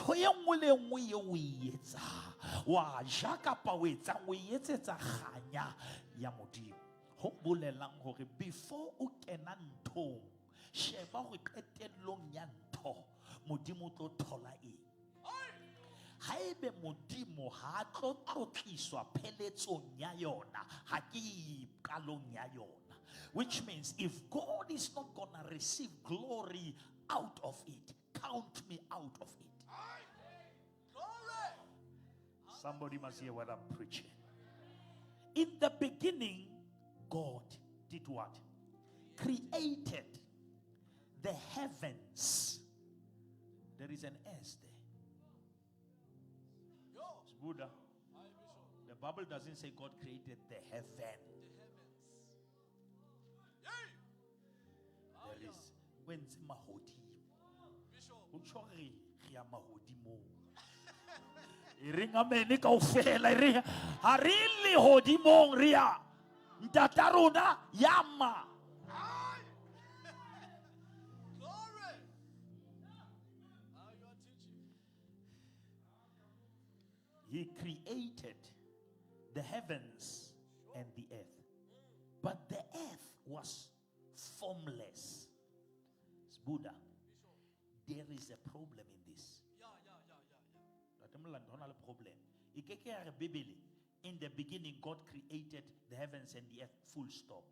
ntho ye nngwe le nngwe ye o e etsang wa ja kapa o etsang o e etsetsa kganya ya modimo. Ho bolelang hore before o kena nthong sheba hore qetellong ya ntho modimo o tlo thola eng. Haebe modimo ha tlo tlotliswa pheletsong ya yona ha ke qalong ya yona, which means if God is not gonna receive glory out of it, count me out of it. Somebody must hear what I'm preaching. In the beginning, God did what? Created the heavens. There is an S there. It's Buddha. The Bible doesn't say God created the heaven. There is when's mahodi. Uchori ya mahodi mo. Iringa meni kaufela iringa. Harili hodi mong ria. Ntataruna yama. Glory. You are teaching. He created the heavens and the earth. But the earth was formless. It's Buddha. There is a problem in this. In the beginning, God created the heavens and the earth, full stop.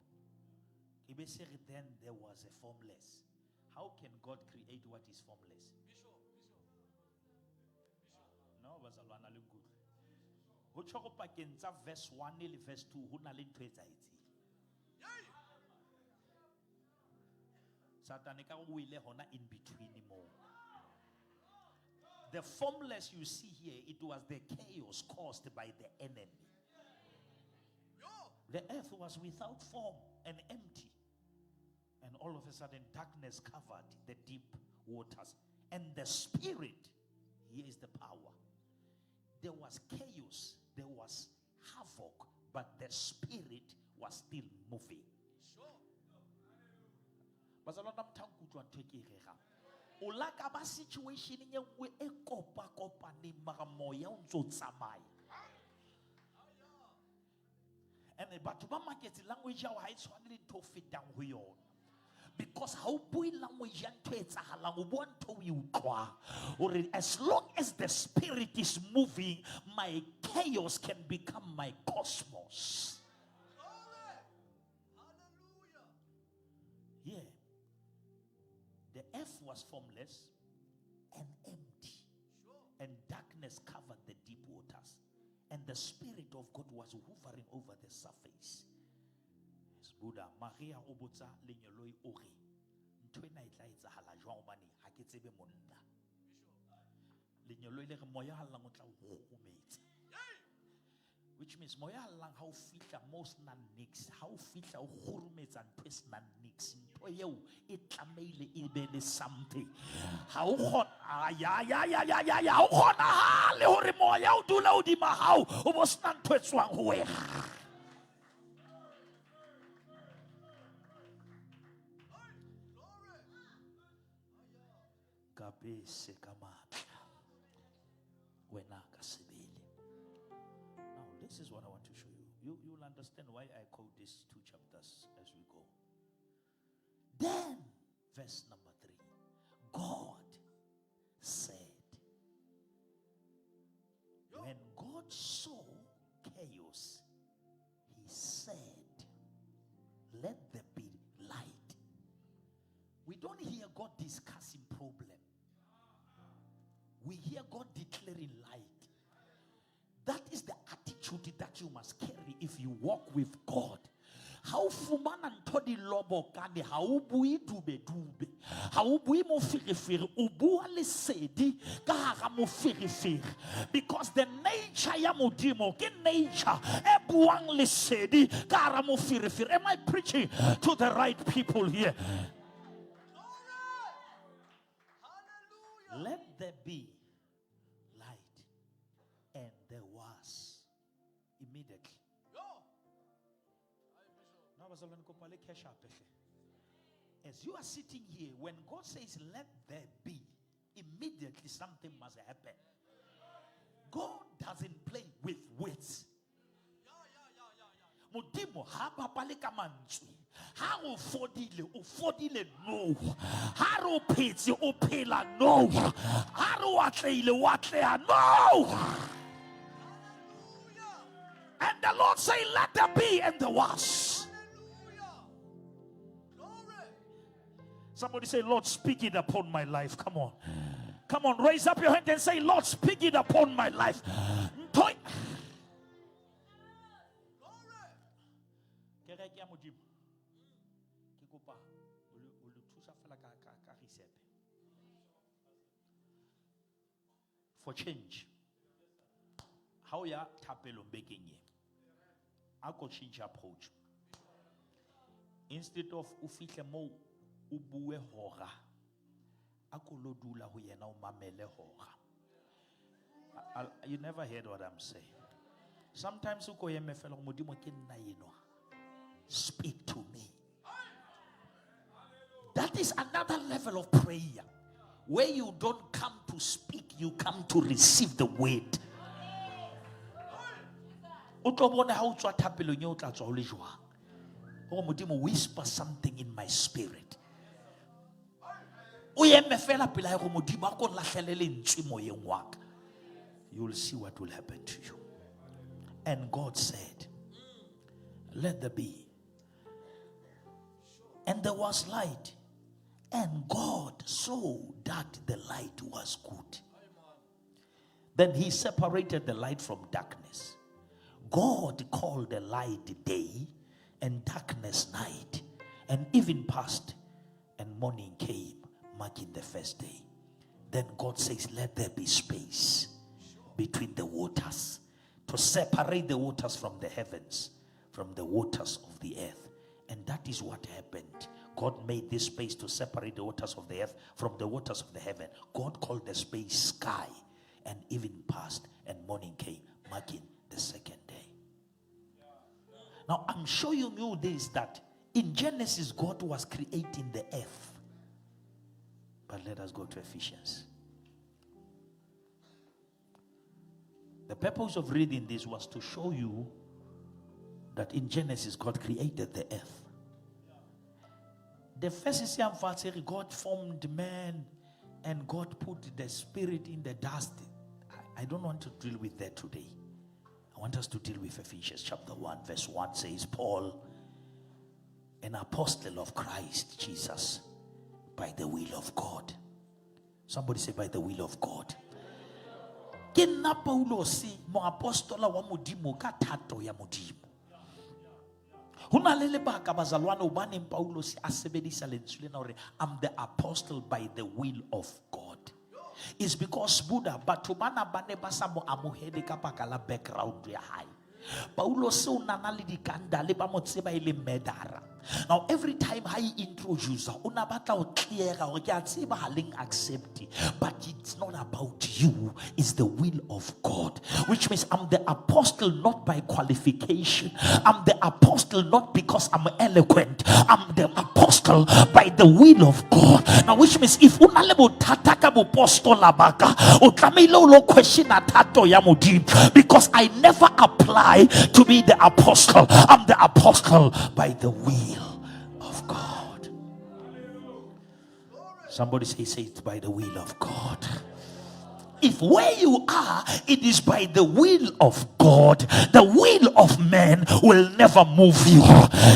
Then there was a formless. How can God create what is formless? No, was alwana le good. Ho tshoko pakeng tsa verse 1 le verse 2 ho na le ntho etsaetse. Satan ka go ile hona in between more. The formless you see here, it was the chaos caused by the enemy. The earth was without form and empty. And all of a sudden, darkness covered the deep waters. And the spirit, here is the power. There was chaos, there was havoc, but the spirit was still moving. Ulaka ba situation ye nngwe e kopa ni moya o ntso tsamaya. And batho ba market language ya ha e tshwane le ntho fetang ho yona. Because how bui language ya ntho etsahalang o bua ntho o e utlwa. Or as long as the spirit is moving, my chaos can become my cosmos. Hallelujah. Yeah. The earth was formless and empty. And darkness covered the deep waters. And the Spirit of God was hovering over the surface. Yes, Buddha, Maria Obotsa lenyoloi ore. Ntwena itla etsahala jwang mane ha ke tsebe monna. Lenyoloi le re moya hallang o tla o humetsa. Which means moya hallang ha o fihla most nan nix, ha o fihla o khurumetsa ntwe snan nix. Ntwe yeo e tlameile e be le something. Ha o khona ya ha o khona ha le hore moya o dula o di mahao o bo sna ntwe tswang ho wena. Paseka wena ka sebele. Now this is what I want to show you. You'll understand why I quote these two chapters as we go. Then verse number 3, God said, when God saw chaos, he said, let there be light. We don't hear God discussing problem. We hear God declaring light. That is the attitude that you must carry if you walk with God. How fumana ntodi lobo kane how bui dube dube how bui mo firifiri ubua lesedi kahara mo firifiri, because the nature ya modimo ke nature e buang lesedi kahara mo firifiri. Am I preaching to the right people here? Let there be light, and there was immediately. As you are sitting here, when God says let there be, immediately immediately something must happen. God doesn't play with words. Modimo ha papa le ka mantswe. Ha o fodile no. Ha ro phetse o phela no. Ha ro watleile watlea no. And the Lord say, let there be, and there was. Somebody say, Lord, speak it upon my life. Come on. Come on, raise up your hand and say, Lord, speak it upon my life. For change. How ya tapelo beginye? I could change approach. Instead of ufihle mo ubuwe hora, akolodula ho yena o mamele hora. You never heard what I'm saying. Sometimes uko yeme fela modimo ke nna yeno. Speak to me. That is another level of prayer, where you don't come to speak, you come to receive the word. Whisper something in my spirit. You will see what will happen to you. And God said, let there be. And there was light. And God saw that the light was good. Then he separated the light from darkness. God called the light day and darkness night. And even passed and morning came, marking the first day. Then God says, let there be space between the waters, to separate the waters from the heavens, from the waters of the earth. And that is what happened. God made this space to separate the waters of the earth from the waters of the heaven. God called the space sky. And even passed and morning came, marking the second day. Now I'm showing you this, that in Genesis God was creating the earth. But let us go to Ephesians. The purpose of reading this was to show you that in Genesis God created the earth. The first is God formed man and God put the spirit in the dust. I don't want to deal with that today. I want us to deal with Ephesians chapter 1 verse 1 says, Paul, an apostle of Christ Jesus, by the will of God. Somebody say, by the will of God. Kena Paulo si mo apostola wa modimo ka thato ya modimo. Huna lele baka bazalwana ubane Paulo si asebedisa lentswe na hore I'm the apostle by the will of God. It's because Buddha batubana bane basa mo amuhele ka baka la background ya high. Paulo se unana le dikanda le ba mo tseba ile medara. Now every time I introduce una batla o clear hore ke a tseba haleng accept, but it's not about you, it's the will of God, which means I'm the apostle not by qualification. I'm the apostle not because I'm eloquent. I'm the apostle by the will of God. Now which means if una lebo tataka bo apostola baka o tlamehile lo question atato ya modimo, because I never apply to be the apostle. I'm the apostle by the will of God. Somebody say it's by the will of God. If where you are, it is by the will of God, the will of man will never move you.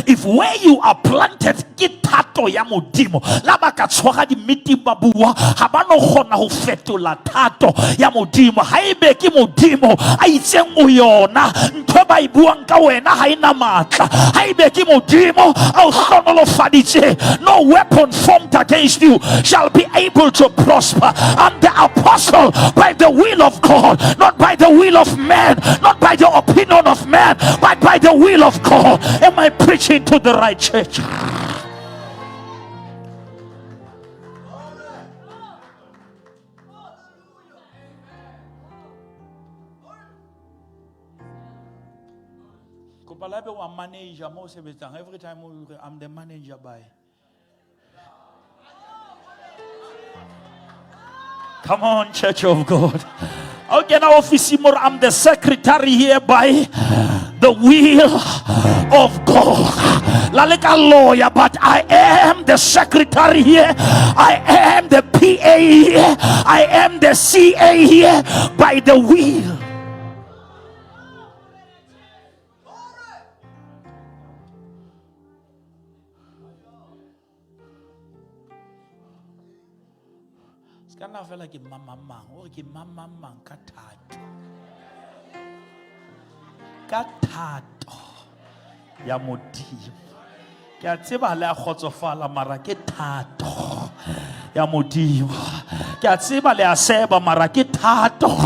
If where you are planted, get tato ya modimo, laba ka tshwara di miti babua, habano khona ho fetola tato ya modimo. Haibe ke modimo a itseng o yona, ntho ba ibuang ka wena ha ina matla. Haibe ke modimo a o hlonolofaditse, no weapon formed against you shall be able to prosper. I'm the apostle by the will of God, not by the will of man, not by the opinion of man, but by the will of God. Am I preaching to the right church? Every time I'm the manager by Come on, Church of God. Okay, now I'm the secretary here by the will of God. Like a lawyer, but I am the secretary here. I am the PA here. I am the CA here by the will. Kana fela ke mama mang o ke mama mang ka thato ya modimo ke a tseba le a khotsofala mara ke thato ya modimo ke a tseba le a seba mara ke thato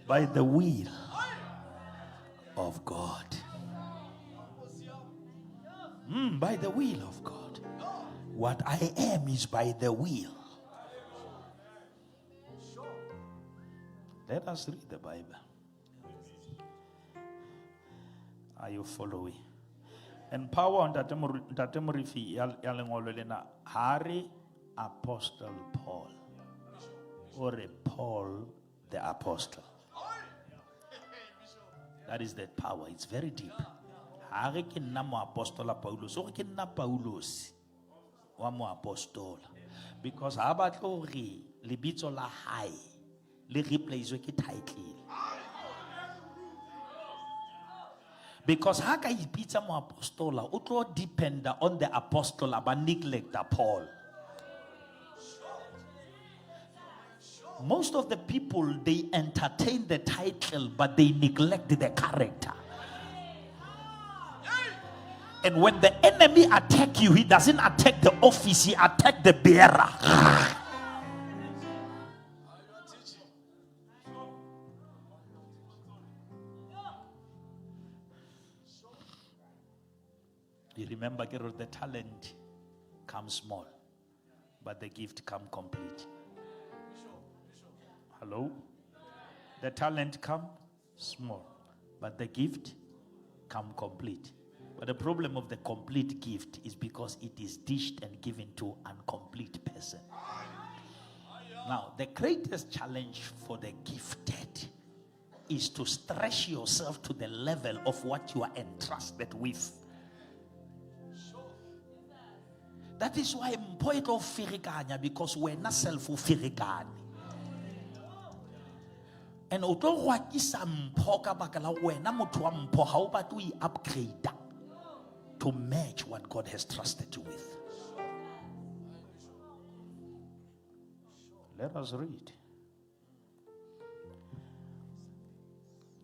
by the will of God. By the will of God. What I am is by the will. Let us read the Bible. Are you following? And power on Tatemurifi Yalengolena Hari Apostle Paul. Or a Paul the Apostle. That is the power. It's very deep. Hare ke nna mo apostola Paulus o ke nna Paulus wa mo apostola because ha ba tlo re lebitso la hae le replace ke title because ha ka ipitsa mo apostola o tlo depend on the apostle ba neglect Paul. Most of the people, they entertain the title but they neglect the character. And when the enemy attack you, he doesn't attack the office, he attack the bearer. You remember, the talent comes small, but the gift comes complete. Hello? The talent comes small, but the gift comes complete. But the problem of the complete gift is because it is dished and given to an incomplete person. Now, the greatest challenge for the gifted is to stretch yourself to the level of what you are entrusted with. That is why I'm point of firiganya, because we're not self-firigani. And although what is a mpoka bakala wena motho wa mpo ha o batho I upgrade to match what God has trusted you with. Let us read.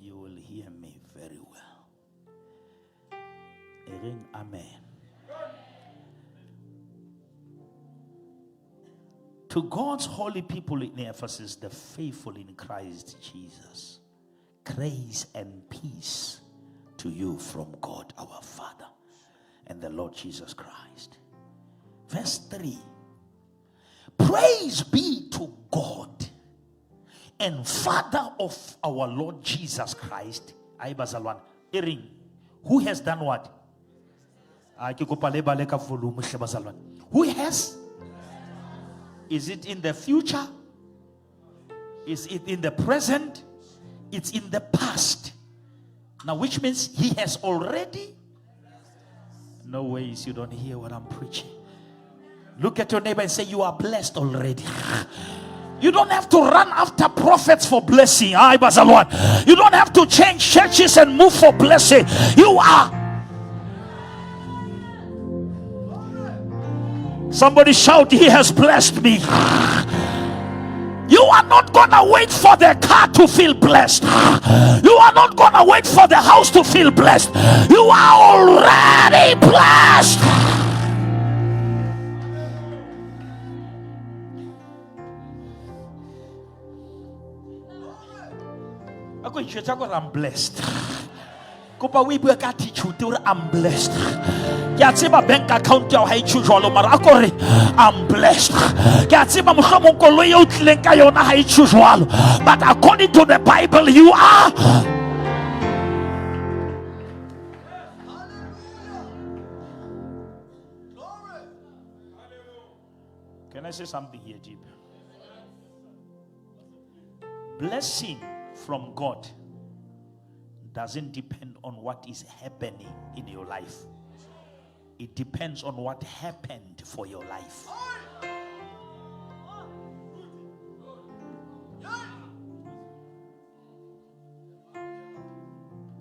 You will hear me very well. Amen. To God's holy people in Ephesus, the faithful in Christ Jesus, grace and peace to you from God our Father and the Lord Jesus Christ. Verse 3. Praise be to God and Father of our Lord Jesus Christ. Who has done what? Who has? Is it in the future? Is it in the present? It's in the past. Now, which means he has already. No ways you don't hear what I'm preaching. Look at your neighbor and say, you are blessed already. You don't have to run after prophets for blessing. You don't have to change churches and move for blessing. You are. Somebody shout, he has blessed me. You are not gonna wait for the car to feel blessed. You are not gonna wait for the house to feel blessed. You are already blessed. I'm blessed. I'm blessed. Bank account I'm blessed. But according to the Bible, you are. Can I say something here, Jeep? Blessing from God doesn't depend on what is happening in your life. It depends on what happened for your life.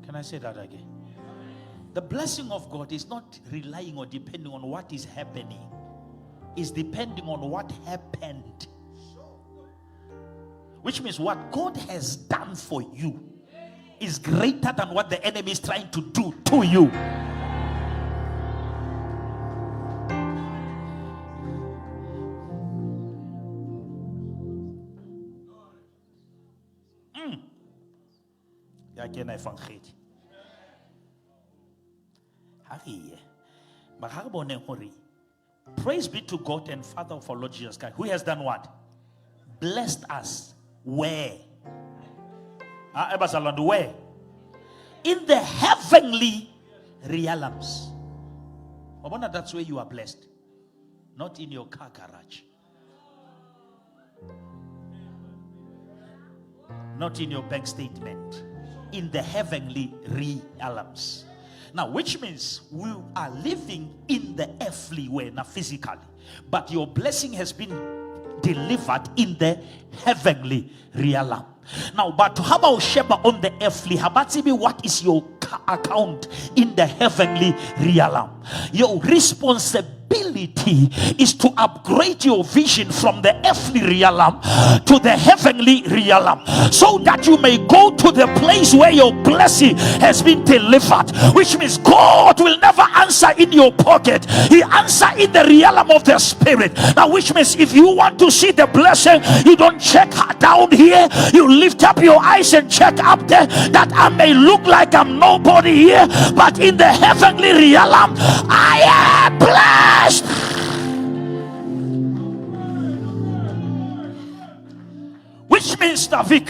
Can I say that again? The blessing of God is not relying or depending on what is happening. It's depending on what happened. Which means what God has done for you is greater than what the enemy is trying to do to you. Again, I found it. Praise be to God and Father of our Lord Jesus Christ, who has done what? Blessed us. Where? Where? In the heavenly realms. That's where you are blessed. Not in your car garage. Not in your bank statement. In the heavenly realms. Now, which means we are living in the earthly way, not physically. But your blessing has been delivered in the heavenly realm. Now, but how about Sheba on the earthly? How about what is your account in the heavenly realm? Your responsibility is to upgrade your vision from the earthly realm to the heavenly realm, so that you may go to the place where your blessing has been delivered. Which means God will never answer in your pocket. He answers in the realm of the spirit. Now, which means if you want to see the blessing, you don't check down here. You lift up your eyes and check up there, that I may look like I'm nobody here, but in the heavenly realm I am blessed. Which means, Tavik,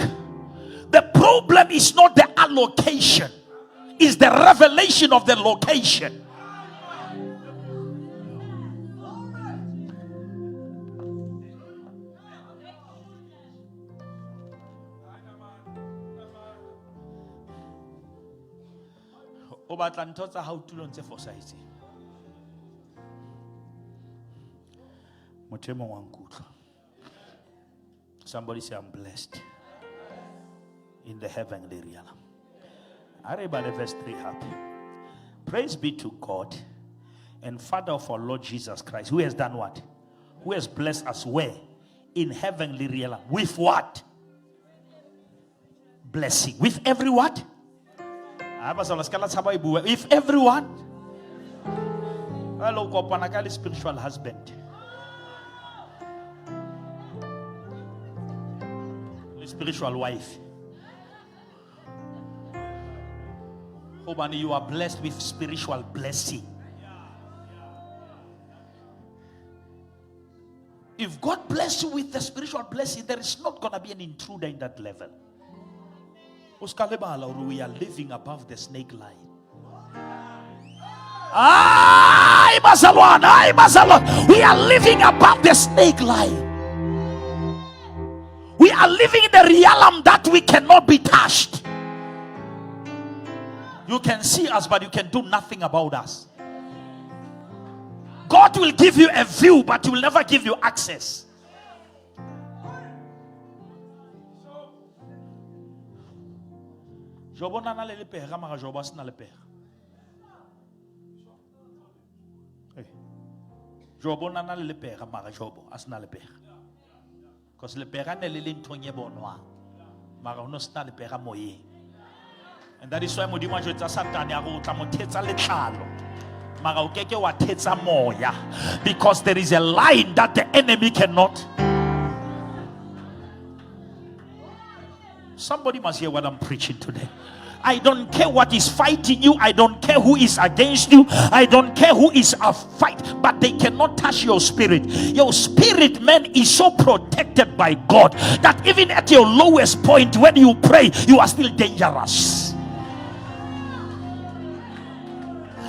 the problem is not the allocation, it's the revelation of the location. Somebody say, I'm blessed in the heavenly realm. I read verse 3 happy. Praise be to God and Father of our Lord Jesus Christ, who has done what? Who has blessed us where? In heavenly realm. With what? Blessing. With every what? If everyone, spiritual husband, spiritual wife, you are blessed with spiritual blessing. If God bless you with the spiritual blessing, there is not going to be an intruder in that level. We are living above the snake line. We are living above the snake line. We are living in the realm that we cannot be touched. You can see us, but you can do nothing about us. God will give you a view, but He will never give you access. Because le père ne le lintonye bonwa mara ono sta le père moye, and that is why modimo jo tsa satane a go tla mothetsa letlalo mara o keke wa thetsa moya, because there is a line that the enemy cannot. Somebody must hear what I'm preaching today. I don't care what is fighting you. I don't care who is against you. I don't care who is a fight, but they cannot touch your spirit. Your spirit, man, is so protected by God that even at your lowest point, when you pray, you are still dangerous.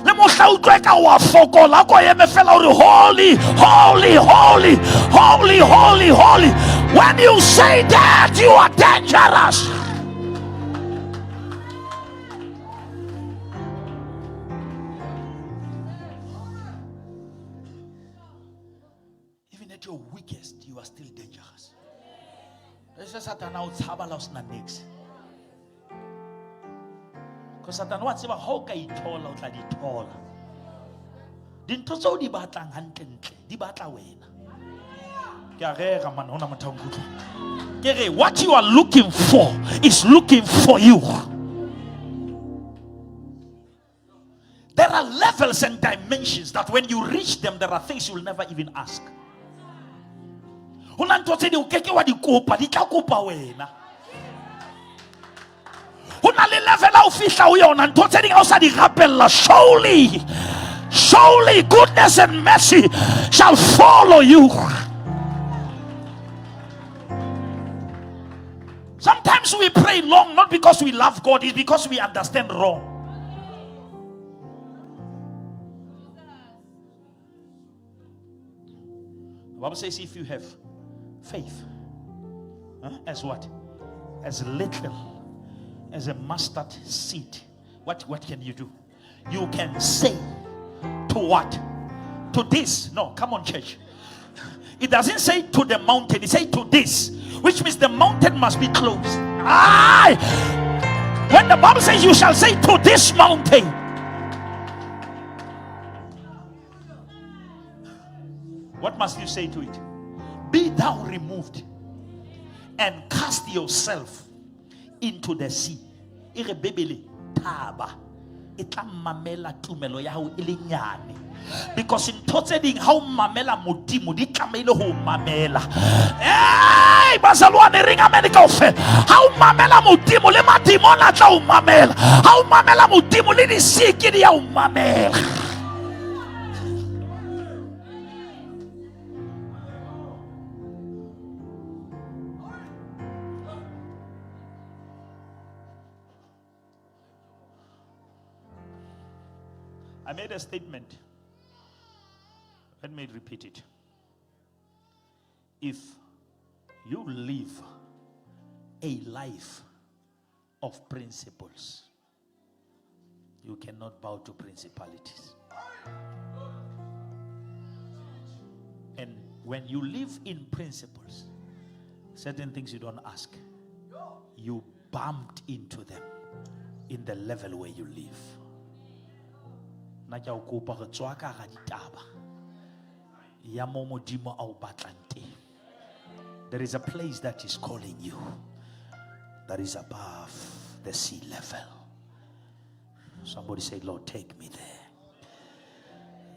Let me tla utlwe ka wa fokola ko eme fela o re holy, holy, holy, holy, holy, holy. When you say that, you are dangerous. Even at your weakest, you are still dangerous. Let's just Satan out Sabalos na next. Because Satan wants to how can you tall out like it tall. Didn't so di batlang hantle, di batla wena. What you are looking for is looking for you. There are levels and dimensions that when you reach them, there are things you will never even ask. Surely, surely goodness and mercy shall follow you. Sometimes we pray long, not because we love God, it's because we understand wrong. The Bible says if you have faith, as what? As little as a mustard seed, what can you do? You can say to what? To this. No, come on, church. It doesn't say to the mountain, it says to this, which means the mountain must be closed. When the Bible says you shall say to this mountain, what must you say to it? Be thou removed and cast yourself into the sea. Because in toteling how mamela modimo di tlamehile ho mamela. Hey, bazalwane ring America fe. How mamela modimo le madimo na tla ho mamela. How mamela modimo le di siki di ya ho mamela. I made a statement. Let me repeat it. If you live a life of principles, you cannot bow to principalities. And when you live in principles, certain things you don't ask, you bumped into them in the level where you live. There is a place that is calling you that is above the sea level. Somebody say, Lord, take me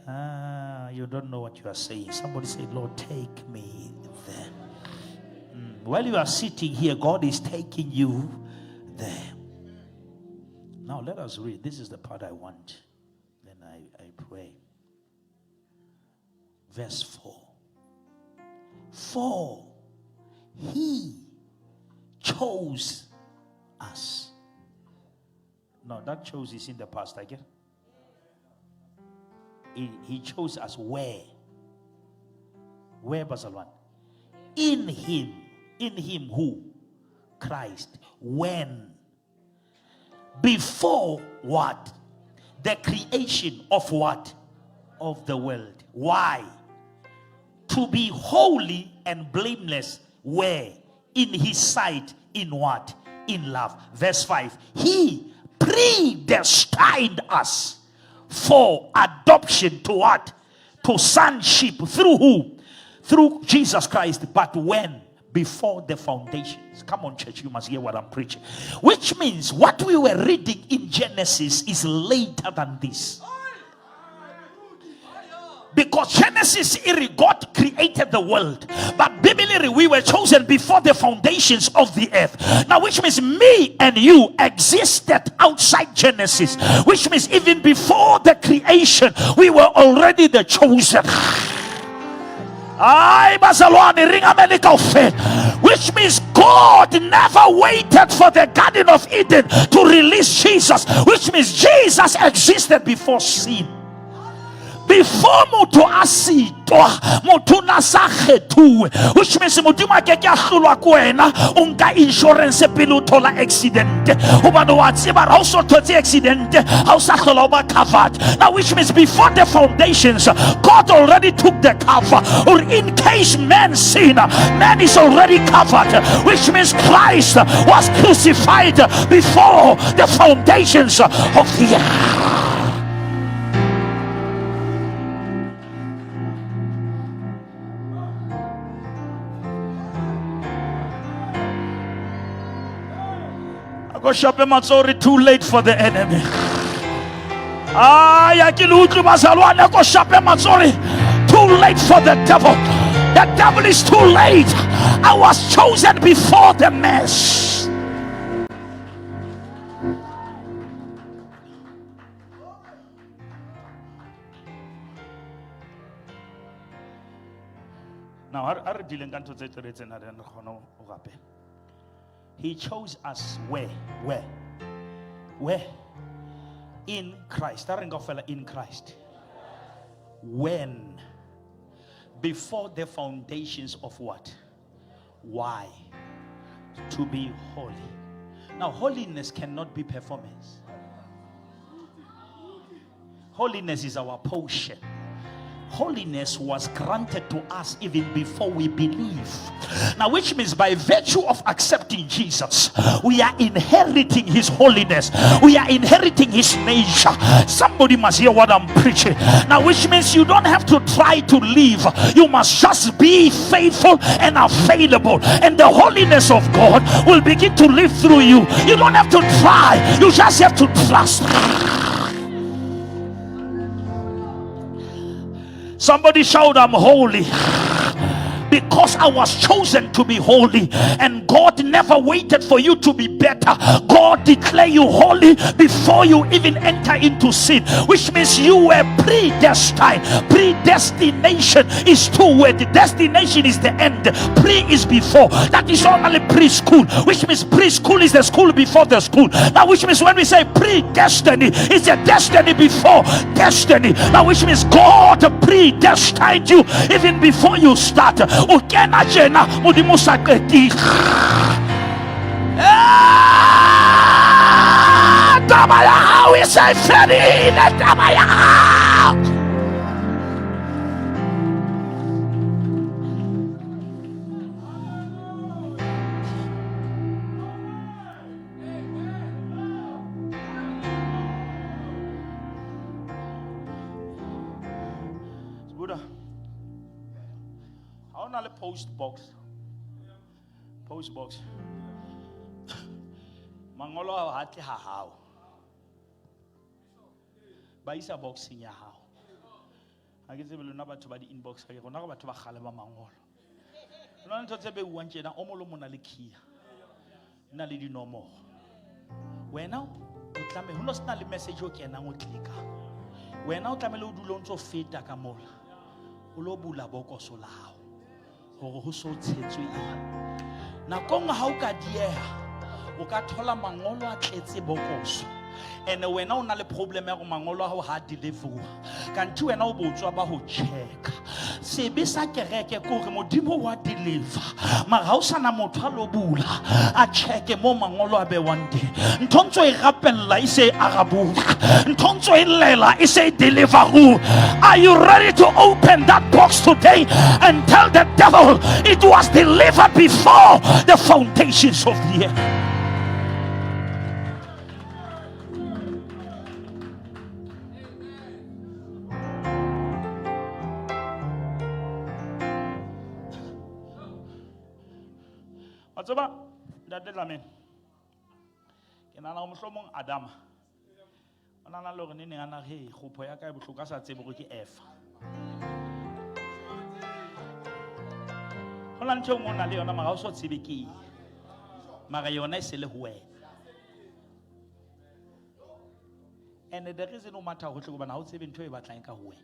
there. You don't know what you are saying. Somebody say, Lord, take me there. While you are sitting here, God is taking you there. Now let us read. This is the part I want. Then I pray. Verse 4. For he chose us. No, that chose is in the past, I get. He chose us where? Where, Basalwan? In him. In him who? Christ. When? Before what? The creation of what? Of the world. Why? To be holy and blameless. Where? In his sight. In what? In love. Verse 5. He predestined us for adoption to what? To sonship. Through who? Through Jesus Christ. But when? Before the foundations. Come on, church, you must hear what I'm preaching. Which means what we were reading in Genesis is later than this. Because Genesis, God created the world, but biblically we were chosen before the foundations of the earth. Now, which means me and you existed outside Genesis, which means even before the creation we were already the chosen. Which means God never waited for the Garden of Eden to release Jesus, which means Jesus existed before sin. before moto asitwa moto na sa kgethuwe, which means modimo a ke a hlolwa ko wena o nka insurance pele o thola accident hobane wa tseba ra o so thotse accident ha o sa hlola o ba covered. Now which means before the foundations God already took the cover, or in case man sin, man is already covered, which means Christ was crucified before the foundations of the earth. Go shop him out, sorry, too late for the enemy. Go shop him out, sorry, too late for the devil. The devil is too late. I was chosen before the mess. Now, he chose us where? In Christ. In Christ. When? Before the foundations of what? Why? To be holy. Now, holiness cannot be performance. Holiness is our portion. Holiness was granted to us even before we believe. Now, which means by virtue of accepting Jesus, we are inheriting his holiness. We are inheriting his nature. Somebody must hear what I'm preaching. Now, which means you don't have to try to live. You must just be faithful and available. And the holiness of God will begin to live through you. You don't have to try. You just have to trust. Somebody shout, I'm holy. Because I was chosen to be holy, and God never waited for you to be better. God declared you holy before you even enter into sin, which means you were predestined. Predestination is two-word. Destination is the end. Pre is before. That is only preschool, which means preschool is the school before the school. Now, which means when we say predestiny, it's a destiny before destiny. Now, which means God predestined you even before you start. Ukena jena modimo saketi tabaya, how is I feeling tabaya? Buddha, post box mangolo a hatle ha hao ba isa boxing ya hao ha ke tsebe lona batho ba di inbox ka gona go batho ba gale ba mangolo lona ntho tse be uang tjena o molo mona le kia nna le dinomoro wena o tlame ho no sna le message o kenang o klika wena o tlamele o dula o ntso feta ka mola o lo bula bokoso la hao gore ho so tshetswe nakong ha o ka dieha o ka thola mangolo a tletse bokoso, and wena o na le problem ya go mangolo a ho ha deliver kanti wena o botswa ba ho check sebe sa kereke ko re modimo wa deliver mara ha o sana motho a lo bula a check mo mangolo a be one day ntontso e rapella e se arabuka ntontso e lela e se deliver. Are you ready to open that box today and tell the devil it was delivered before the foundations of the earth? Atsoba date lamen ke nana mohlomong Adam ona na le gore ne ne ana he khopho ya ka e bohloka sa tsebe go ke Eva hola ntho mo na le yona mara o so tsebe ke mara yona e se le ho wena, and the reason no matter go tle go bana ha o tsebe ntho e batlang ka ho wena.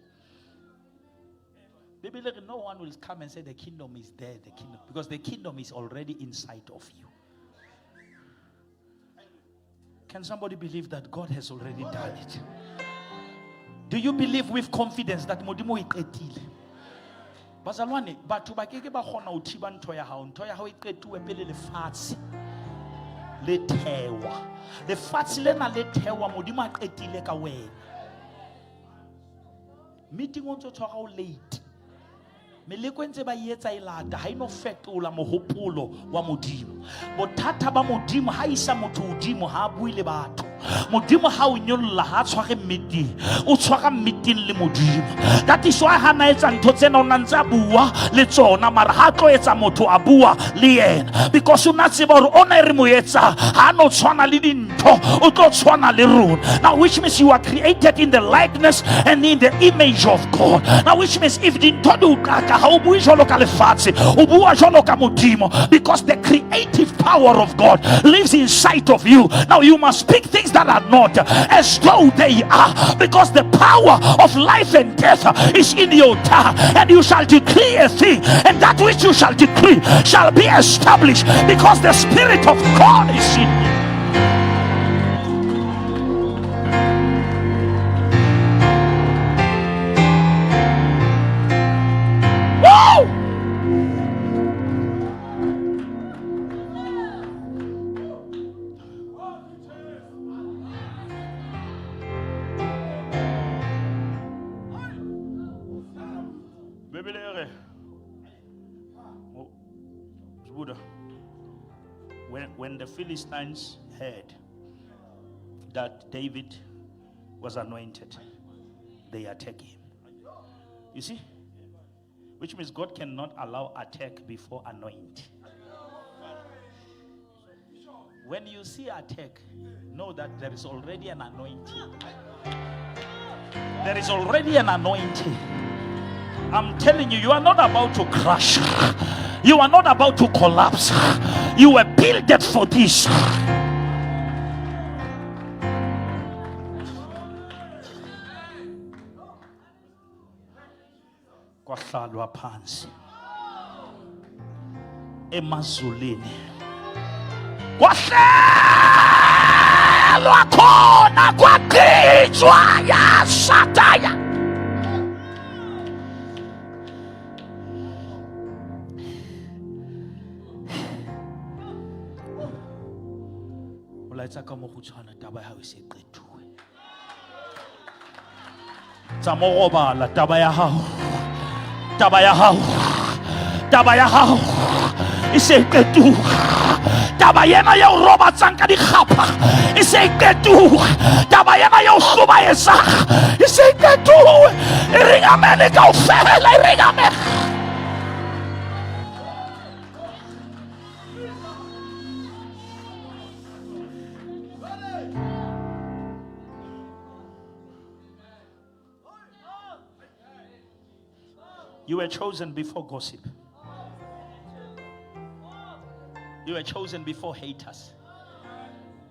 No one will come and say the kingdom is there, the kingdom, because the kingdom is already inside of you. Can somebody believe that God has already done it? Do you believe with confidence that modimo iqetile? Bazalwane, batho ba keke ba khona ho thiba ntho ya hao. Ntho ya hao iqetuwe pele lefatshe le thewa. Lefatshe lena le thewa modimo a qetile ka wena. Meeting o ntse tshwara o late. Meleko ntse ba etsa ilata ha ino fetola mohopolo wa modimo. Bothata ba modimo ha isa motho modimo ha bui le batho. Modimo ha o nyolla ha tshware meeting o tshwara meeting le modimo. That is why hana etsa ntho tsena o nantsa bua le tsona mara ha tlo etsa motho a bua le yena, because o na tseba hore ona re mo etsa ha no tshwana le dintho o tlo tshwana le rona. Now which means you are created in the likeness and in the image of God. Now which means if dintho di utlaka ha o bui jwalo ka lefatshe o bua jwalo ka modimo, because the creative power of God lives inside of you. Now you must speak things that are not as though they are, because the power of life and death is in your tongue, and you shall decree a thing, and that which you shall decree shall be established, because the Spirit of God is in you. When the Philistines heard that David was anointed, they attacked him. You see? Which means God cannot allow attack before anoint. When you see attack, know that there is already an anointing. There is already an anointing. I'm telling you, you are not about to crash. You are not about to collapse. You were built for this. Kwahlalwa phansi emazulwini, kwahlelwa khona kwagqitshwa yashataya. Olaitsa ka mo go tshwana taba ya hao se qetuwe. Tsa mo robala taba ya hao. Taba ya hao. Taba ya hao. Ise qetuwe. Taba yena ya o roba tsanka di khapa. Ise qetuwe. Taba yena ya o hloba yesa. Ise qetuwe. Ringa mele ka o fela ringa mele. You were chosen before gossip. You were chosen before haters.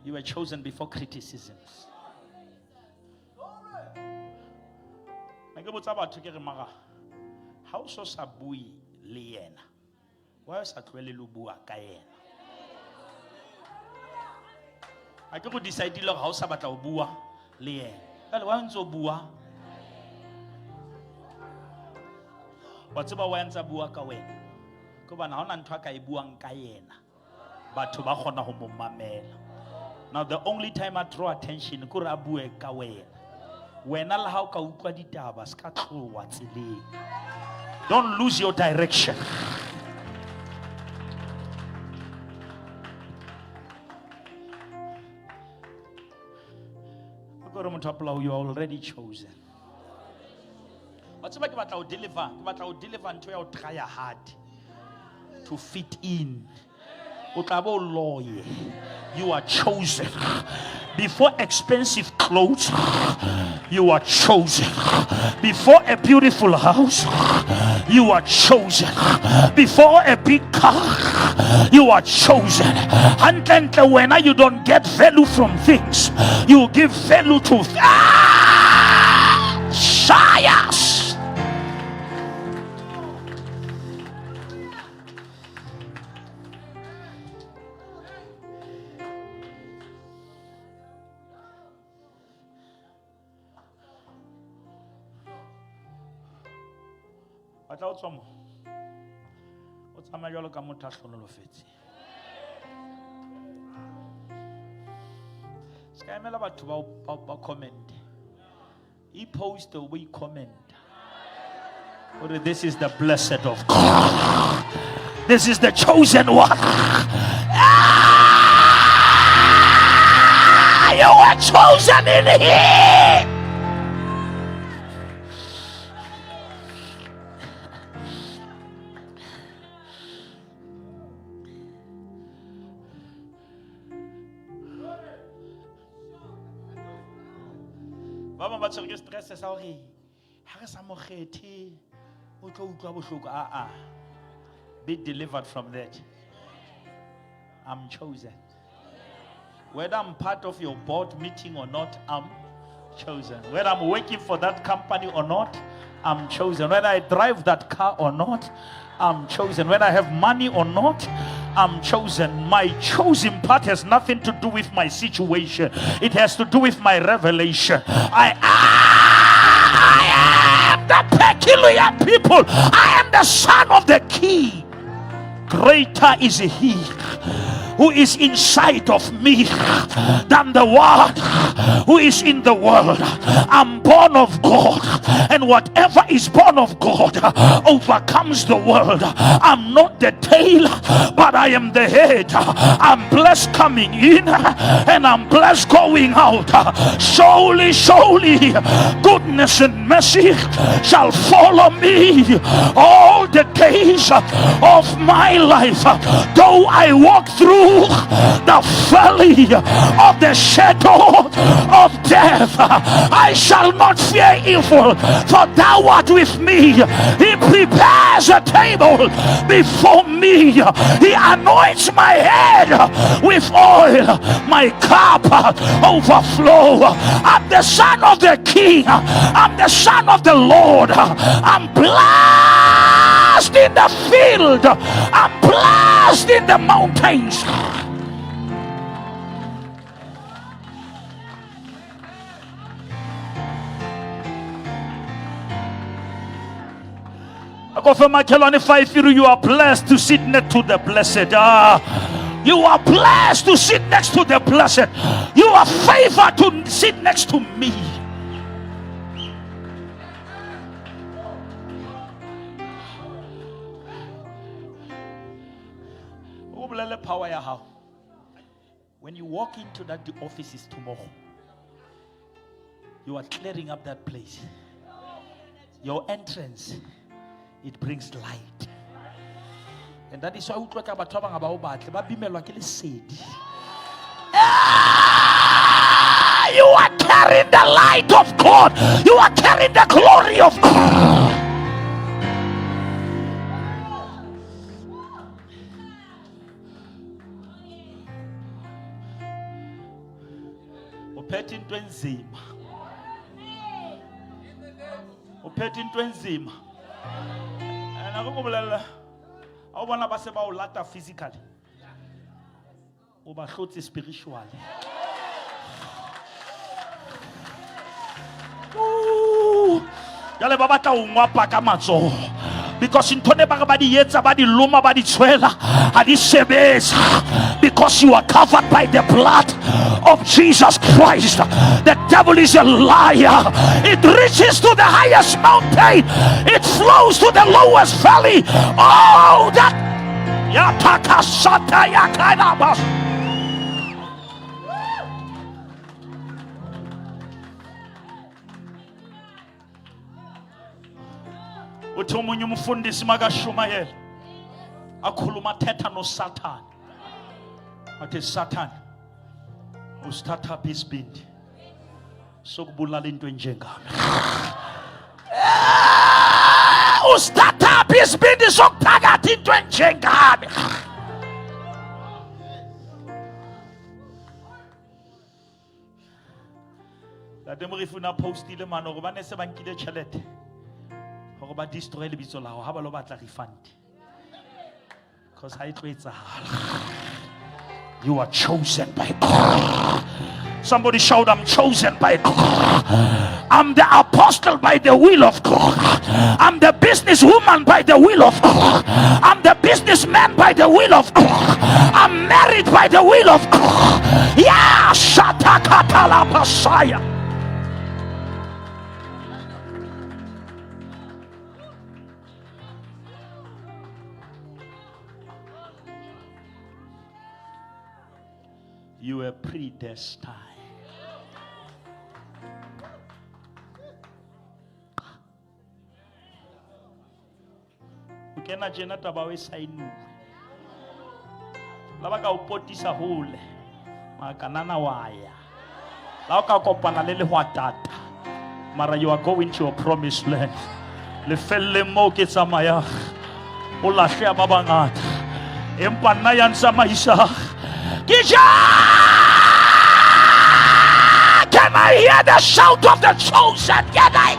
You were chosen before criticisms. How so sabui liena? Why is that really lubua kayen? I could decide to how sabata bua lien. Well, why so bua? What's about when Zabua Kawen? Kubana and Taka Ibuan Kayena. But to Bahona Homamel. Now, the only time I draw attention, Kurabue Kawen. When Alhau Kaukadita was cut through what's it. Don't lose your direction. You are already chosen. What's about our deliver? About our deliver and to try hard to fit in. You are chosen. Before expensive clothes, you are chosen. Before a beautiful house, you are chosen. Before a big car, you are chosen. And then when you don't get value from things, you give value to science. batla o tswa mo o tsamaya jalo ka motho a hlonolofetse ska emela batho ba comment e post o we comment or this is the blessed of God, this is the chosen one. You were chosen in Him. Mama ba tshwere stress sa hore ha re sa mo kgethe o tlo utlwa bohloko be delivered from that. I'm chosen. Whether I'm part of your board meeting or not, I'm chosen. Whether I'm working for that company or not, I'm chosen. Whether I drive that car or not, I'm chosen. Whether I have money or not, I'm chosen. My chosen part has nothing to do with my situation. It has to do with my revelation. I am the peculiar people. I am the son of the king. Greater is He who is inside of me than the one who is in the world. I'm born of God, and whatever is born of God overcomes the world. I'm not the tail, but I am the head. I'm blessed coming in, and I'm blessed going out. Surely, surely, goodness and mercy shall follow me all the days of my life. Though I walk through the valley of the shadow of death, I shall not fear evil, for thou art with me. He prepares a table before me. He anoints my head with oil. My cup overflow. I'm the son of the king. I'm the son of the Lord. I'm blessed in the field. I'm blessed in the mountains. I go for my Kelani 5 you are blessed to sit next to the blessed. You are blessed to sit next to the blessed. You are favored to sit next to me. Power how? When you walk into that offices tomorrow, you are clearing up that place. Your entrance, it brings light. And that is why we talk about you are carrying the light of God. You are carrying the glory of God. Uphethe into enzima. Uphethe into enzima. And akubulela awubona base ba ulata physically. Ubahlotse spiritually. Yale baba ta ungwapa ka matso. Because in Tone Bagabadi Yetsa Badi Luma Badi Twela Adisebes, because you are covered by the blood of Jesus Christ. The devil is a liar. It reaches to the highest mountain, it flows to the lowest valley. Oh, that Yataka Sata Yakanabas. Utomunye umfundisi makashumayela akhuluma thetha no Satan athi Satan usithatha isibindi sokubulala into enjengami usithatha isibindi sokuphakatha into enjengami la demorifuna postile mano go bane se bankile tšhelete go ba destroy le bitso lao ha ba lo batla refund because ha e tlo etsahala You are chosen by God. Somebody shout, I'm chosen by God. I'm the apostle by the will of God. I'm the businesswoman by the will of God. I'm the businessman by the will of God. I'm married by the will of God. Yeah, Shatakatala Pasaya. You are predestined. Ukena jena tabawe sainu. Labaka upotisa hole. Makanana waya. Lauka kopana lele watata. Mara, you are going to your promised land. Le felle moke samaya. Ola shea babangata. Empanayan samaisa. Kisha! Can I hear the shout of the chosen? Can I?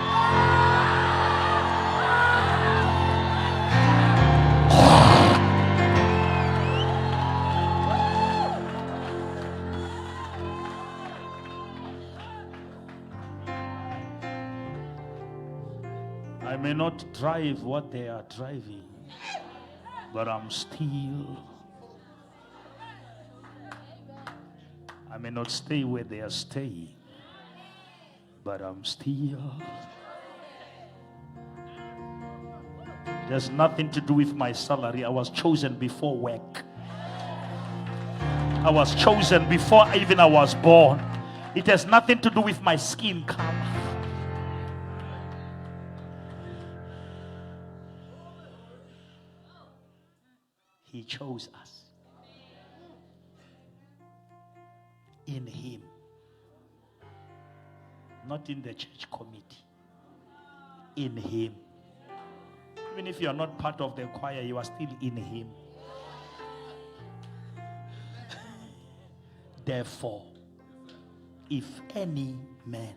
I may not drive what they are driving, but I'm still. I may not stay where they are staying, but I'm still. It has nothing to do with my salary. I was chosen before work. I was chosen before even I was born. It has nothing to do with my skin color. He chose us. In him, not in the church committee. In him. Even if you are not part of the choir, you are still in him. Therefore, if any man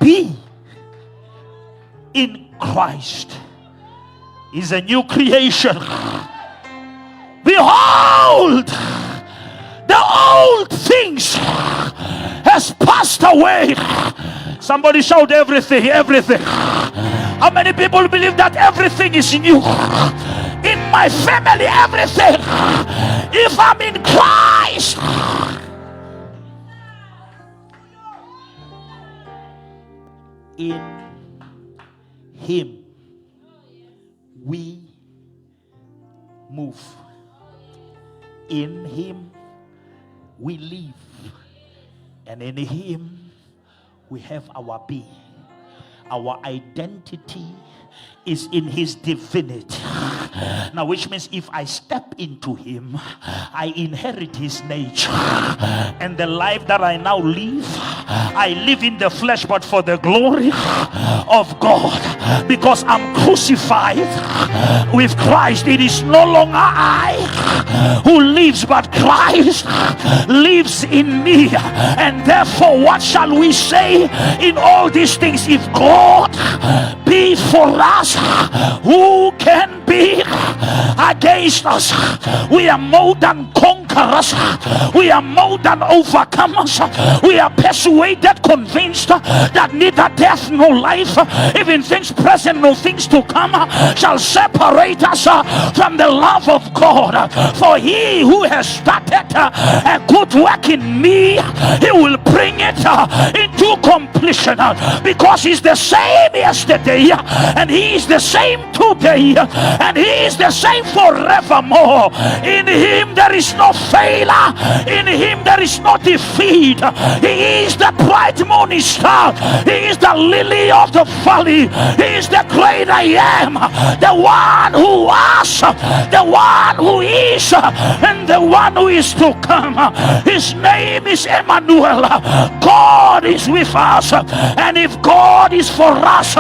be in Christ, is a new creation. Behold, the old things has passed away. Somebody shout everything, everything. How many people believe that everything is new? In my family, everything. If I'm in Christ, in him we move. In him we live, and in him we have our being. Our identity is in his divinity. Now, which means if I step into him, I inherit his nature, and the life that I now live, I live in the flesh, but for the glory of God, because I'm crucified with Christ. It is no longer I who lives, but Christ lives in me. And therefore, what shall we say in all these things? If God be for us, who can be against us? We are more than conquerors. We are more than overcomers. We are persuaded, convinced that neither death nor life, even things present nor things to come, shall separate us from the love of God. For he who has started a good work in me, he will bring it into completion, because he's the same yesterday, and he is the same today, and he is the same forevermore. In him there is no failure. In him there is no defeat. He is the bright morning star. He is the lily of the valley. He is the great I am, the one who was, the one who is, and the one who is to come. His name is Emmanuel. God is with us, and if God is for us,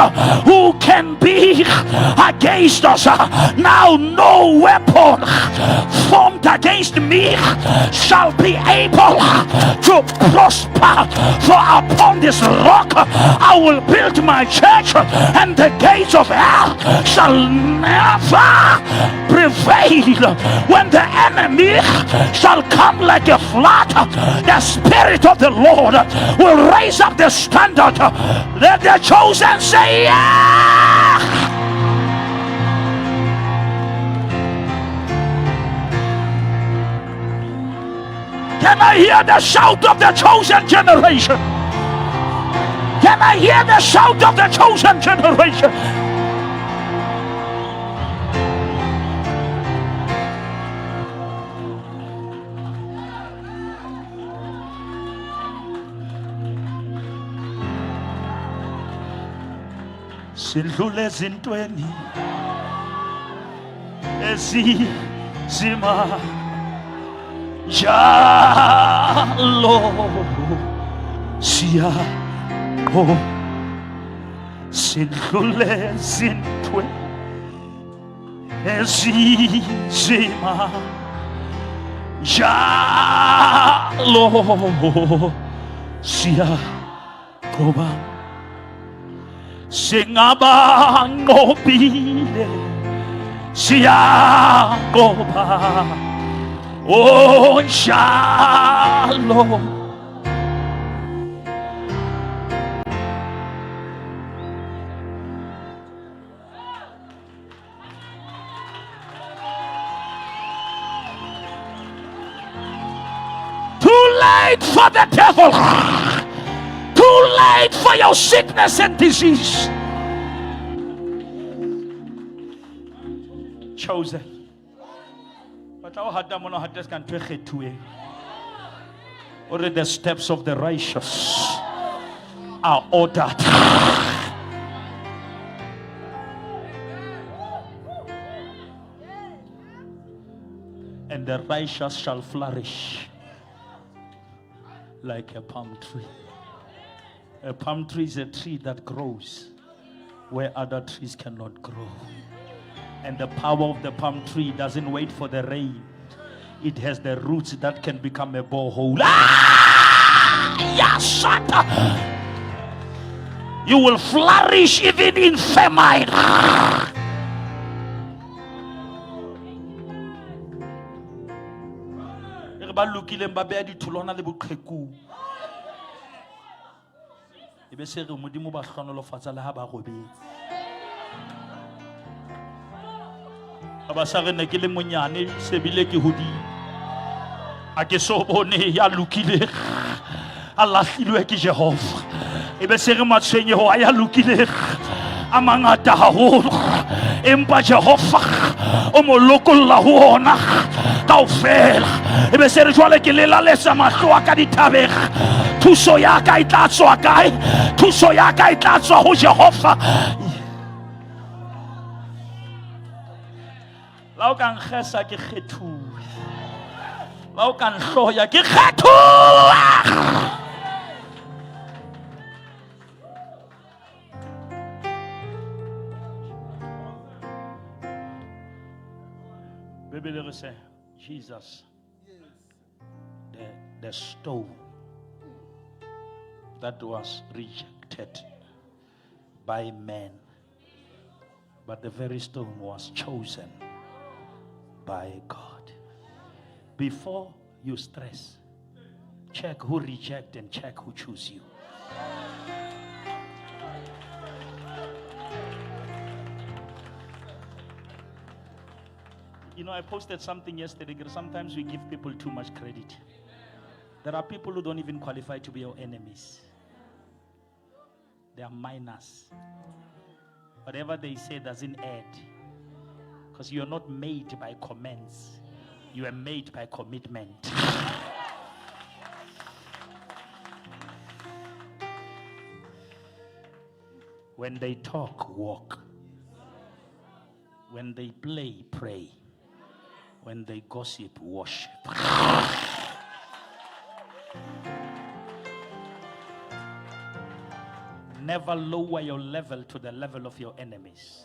who can be against us? Now no weapon formed formed against me shall be able to prosper. For upon this rock I will build my church, and the gates of hell shall never prevail. When the enemy shall come like a flood, the Spirit of the Lord will raise up the standard. Let the chosen say, yeah! Can I hear the shout of the chosen generation? Can I hear the shout of the chosen generation? Sidlule ezintweni ezima jalo siya sidlule ezintweni ezima jalo siya koba singaba ngobile siyagoba oh njalo too late for the devil, too late for your sickness and disease. Chosen. But our Hadamono Hadas can take it to it. Already the steps of the righteous are ordered. And the righteous shall flourish like a palm tree. A palm tree is a tree that grows where other trees cannot grow. And the power of the palm tree doesn't wait for the rain. It has the roots that can become a borehole. Yes, you will flourish even in famine. Abasare ne ke le monyane sebile ke hodi a ke so bone ya lukile a lahlilwe ke Jehova ebe se re matshwenyeho a ya lukile a mangata haholo empa Jehova o mo lokolla ho ona kaofela ebe se re jwale ke le laletsa mahlo a ka dithabeng thuso ya ka e tla tswa kae thuso ya ka e tla tswa ho Jehova. Lau kan khesa ke khethu. Lau kan hloya ke khethu. Bible say Jesus the stone that was rejected by men, but the very stone was chosen by God. Before you stress, check who reject and check who choose you. You know, I posted something yesterday. Sometimes we give people too much credit. There are people who don't even qualify to be your enemies. They are minors. Whatever they say doesn't add. Because you are not made by comments. You are made by commitment. When they talk, walk. When they play, pray. When they gossip, worship. Never lower your level to the level of your enemies.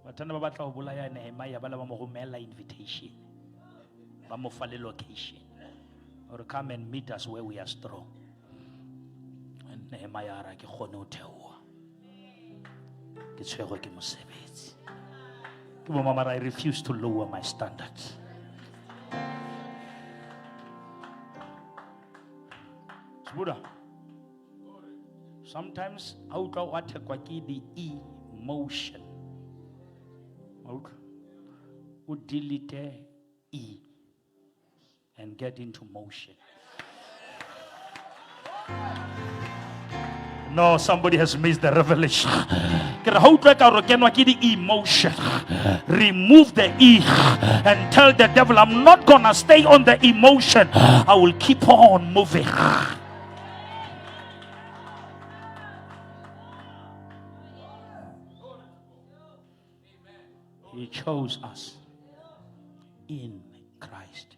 Batana ba batla ho bolaya Nehemiah ba la ba mo romela invitation. Ba mo fa le location. Or come and meet us where we are strong. And Nehemiah ra ke khone ho theoha. Ke tshwego ke mosebetsi. Ke bo mama, I refuse to lower my standards. Buddha. Sometimes out of what the emotion. Would delete E and get into motion. No, somebody has missed the revelation. The emotion. Remove the E and tell the devil, I'm not gonna stay on the emotion. I will keep on moving. He chose us in Christ.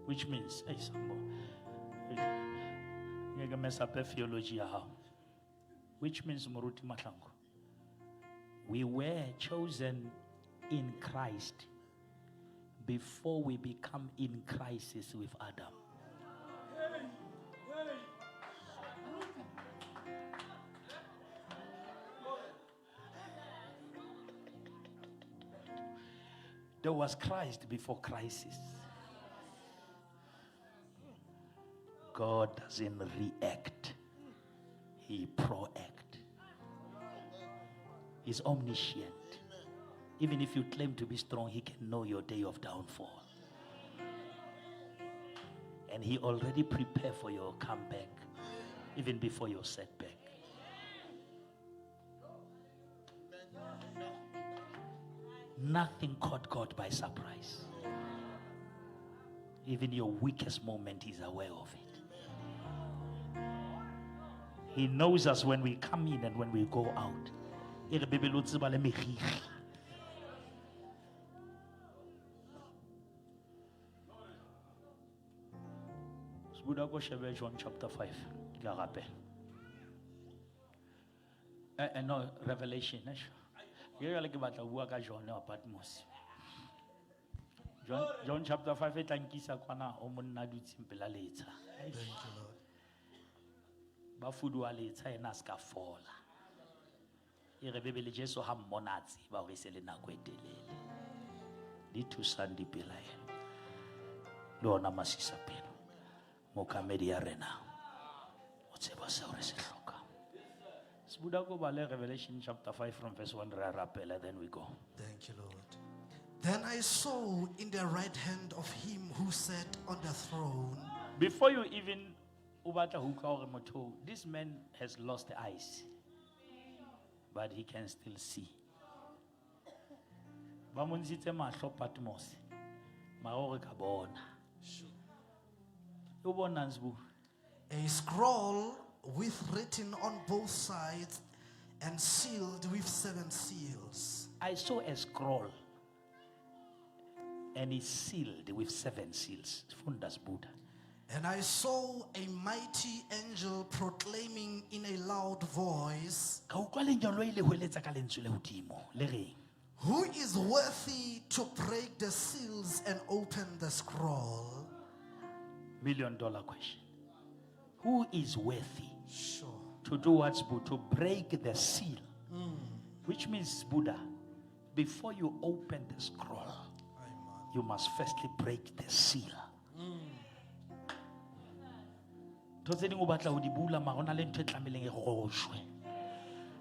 Which means, hey, somebody, you can mess up a theology. Which means, Muruti Matlango, we were chosen in Christ before we become in crisis with Adam. There was Christ before crisis. God doesn't react, He proact. He's omniscient. Even if you claim to be strong, He can know your day of downfall. And He already prepared for your comeback, even before your setback. Nothing caught God by surprise. Even your weakest moment, He's aware of it. He knows us when we come in and when we go out. John chapter 5. No, Revelation. John chapter 5. Thank you, Lord. Bafudu aletsa ena ska fola. Ire bebele Jesu ha mmonatsi ba o isele nako etelele. Di thusang dipelaelo. Le ona masisa pelo. Mokamedi ya rena. O tseba se re se hloka. Sibuda go bale Revelation chapter 5 from verse 1 re rapela, then we go. Thank you, Lord. Then I saw in the right hand of him who sat on the throne. Before you even this man has lost the eyes, but he can still see. A scroll with written on both sides and sealed with 7 seals. I saw a scroll and it's sealed with 7 seals. Fundas Buddha. And I saw a mighty angel proclaiming in a loud voice, who is worthy to break the seals and open the scroll? $1 million question. Who is worthy Sure. to do what's good? To break the seal. Which means, Buddha, before you open the scroll, you must firstly break the seal.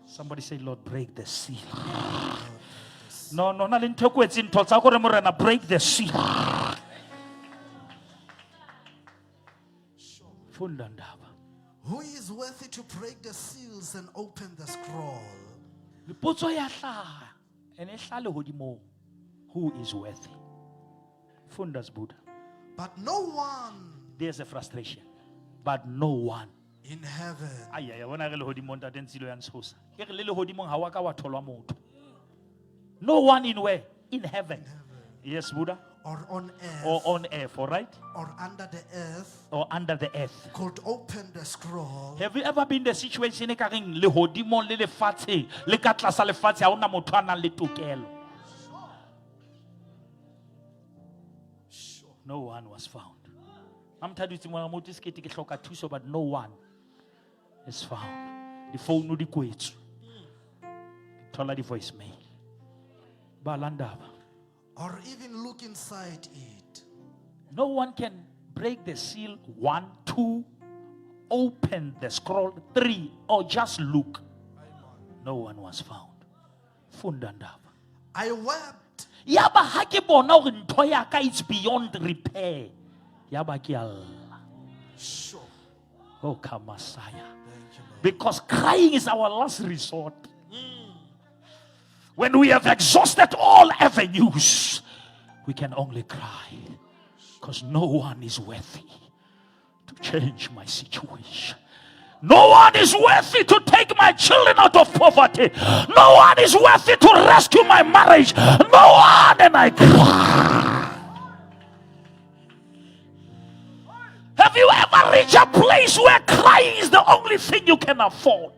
Somebody say, Lord, break the seal. No, break the seal. Who is worthy to break the seals and open the scroll? Who is worthy? Fundas Buddha. But no one. There's a frustration. But no one in heaven. No one in where? In heaven. Yes, Buddha. or on earth or on earth, all right? or under the earth Or under the earth. could open the scroll, Have you ever been in the situation e ka reng le hodimo le lefatshe le ka tlasa lefatshe ha ona motho a nang le tokelo? No one was found. I'm telling you, mona motho sekete ke hloka thuso, but no one is found. The phone no di kwetsu. Thola di voicemail. Ba landaba. or even look inside it. No one can break the seal. 1, 2, open the scroll. 3, or just look. No one was found. Fundandaba. I wept. Yaba ha ke bona hore ntho ya ka it's beyond repair. Yaba ke Allah. Sure. Oh, come Messiah. Thank you, Lord. Because crying is our last resort. When we have exhausted all avenues, we can only cry. Because no one is worthy to change my situation. No one is worthy to take my children out of poverty. No one is worthy to rescue my marriage. No one, and I cry. Have you ever reached a place where crying is the only thing you can afford?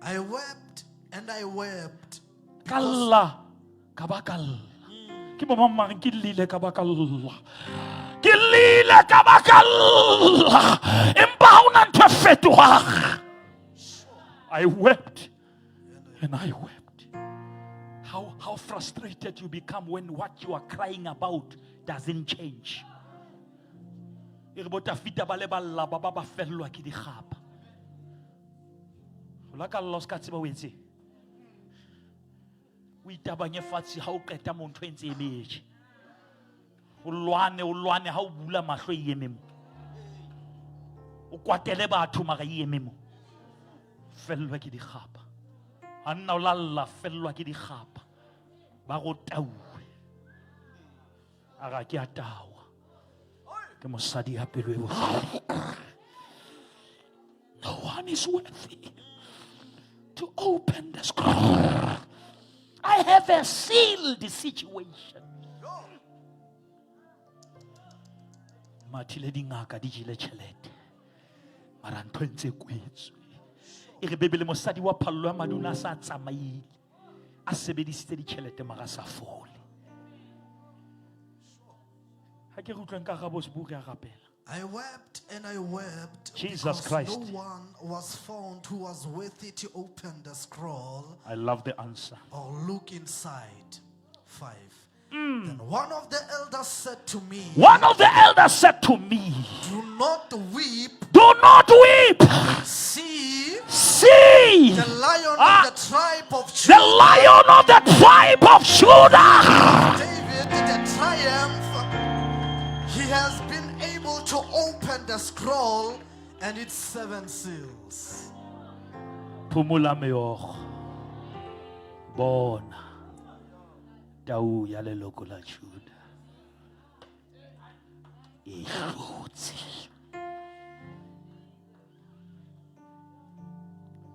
I wept and I wept. Kalla kabakal. Ke bo mamang ke lile kabakal. Ke lile kabakal. Empa ha ona ntho e fetohang. I wept and I wept. How frustrated you become when what you are crying about doesn't change. E re bota fita ba le balla ba ba fellwa ke digapa. La ka loss ka tseba o etse. O itabanye fatshe ha o qeta mo ntho e ntse e metse. O lwane ha o bula mahlo e eme mo. O kwatele batho mara e eme mo. Fellwa ke digapa. Anna o lalla fellwa ke digapa. Ba go tauwe. Aga ke a tawa. Ke mosadi ya pelo e bohloko. No one is worthy to open the scroll. I have a sealed situation. Matile dingaka di jile tšhelete. Mara ntho ntse kwetswe. E re bebele mosadi wa phallo ya maduna a sa tsamaile. A sebedisitse ditšhelete mara sa fole. Ha ke rutlweng ka gabo se buka rapela. I wept and I wept Jesus because Christ. no one was found who was worthy to open the scroll I love the answer. or look inside. 5. Then one of the elders said to me, One of the elders said to me, do not weep. do not weep. See, See the lion Ah. of the tribe of the Judah, lion of the tribe of Judah. David, the triumph. He has been able to open the scroll and its 7 seals. Pumula meor. Bona. Tau ya leloko la Juda. E hlotse.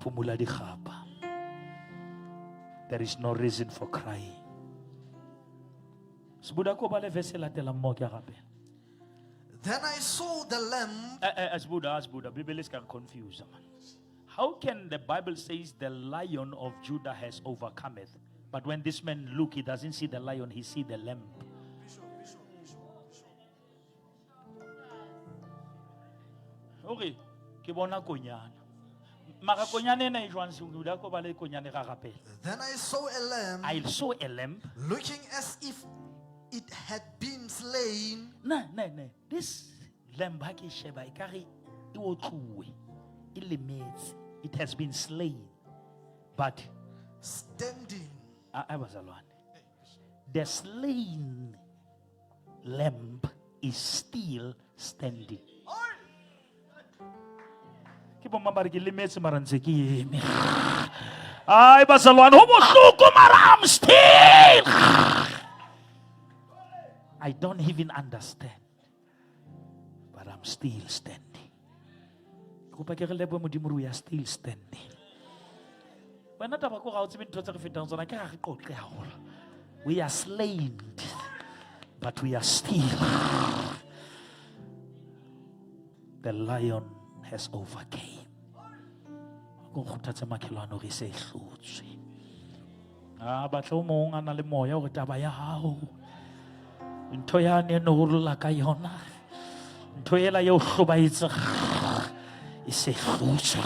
Pumula di khapa. There is no reason for crying. Sebuda ko ba le verse latela mo ke rapela. Then I saw the lamb. As Buddha, Bibles can confuse them. How can the Bible says the lion of Judah has overcometh, but when this man look, he doesn't see the lion, he see the lamb. Okay, ke bona konyana. Mara konyana ena e jwang se Buddha ko ba le konyane ga rapela. Then I saw a lamb I saw a lamb. looking as if it had been slain. No. This lamb ha ke sheba e kare e otluwe. E lemetse. It has been slain. But Standing. I was alone. The slain lamb is still standing. Ke bo mabare ke lemetse mara ntse ke eme. Ai basalwane ho bohloko mara I'm still. I don't even understand. But I'm still standing. We are still standing. We are slain, but we are still. The lion has overcame. Batlo mong ana le moya hore taba ya hao ntho ya ne no rulla ka yona ntho ela ye o hlobaitse e se hlotsa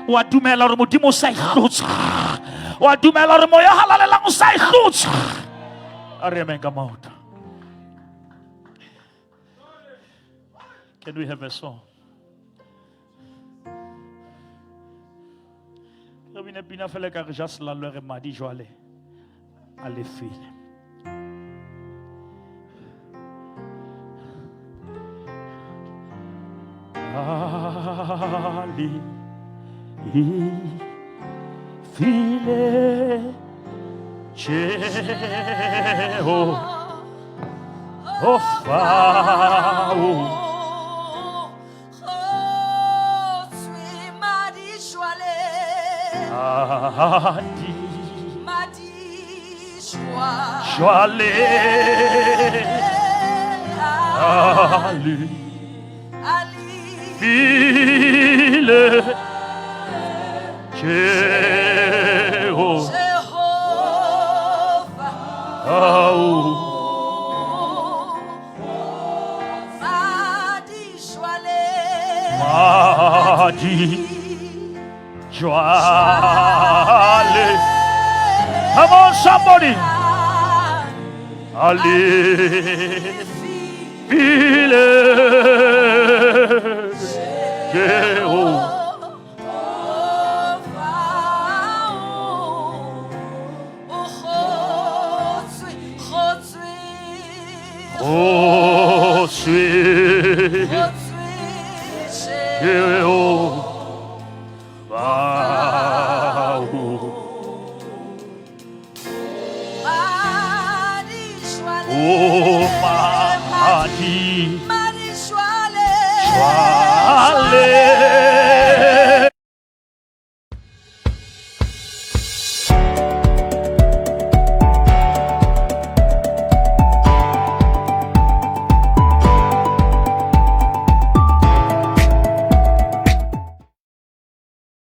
wa dumela hore modimo o sa hlotsa wa dumela hore moya halalelang o sa hlotsa a re emeng ka maoto. Can we have a song? Re bina fela ka re just la le madi jwale a le file. Ali file Jeho ofao Joale Ali File Jehovah Madi Joale. Come on, somebody. Ali File Jehovah Oh sweet Jehovah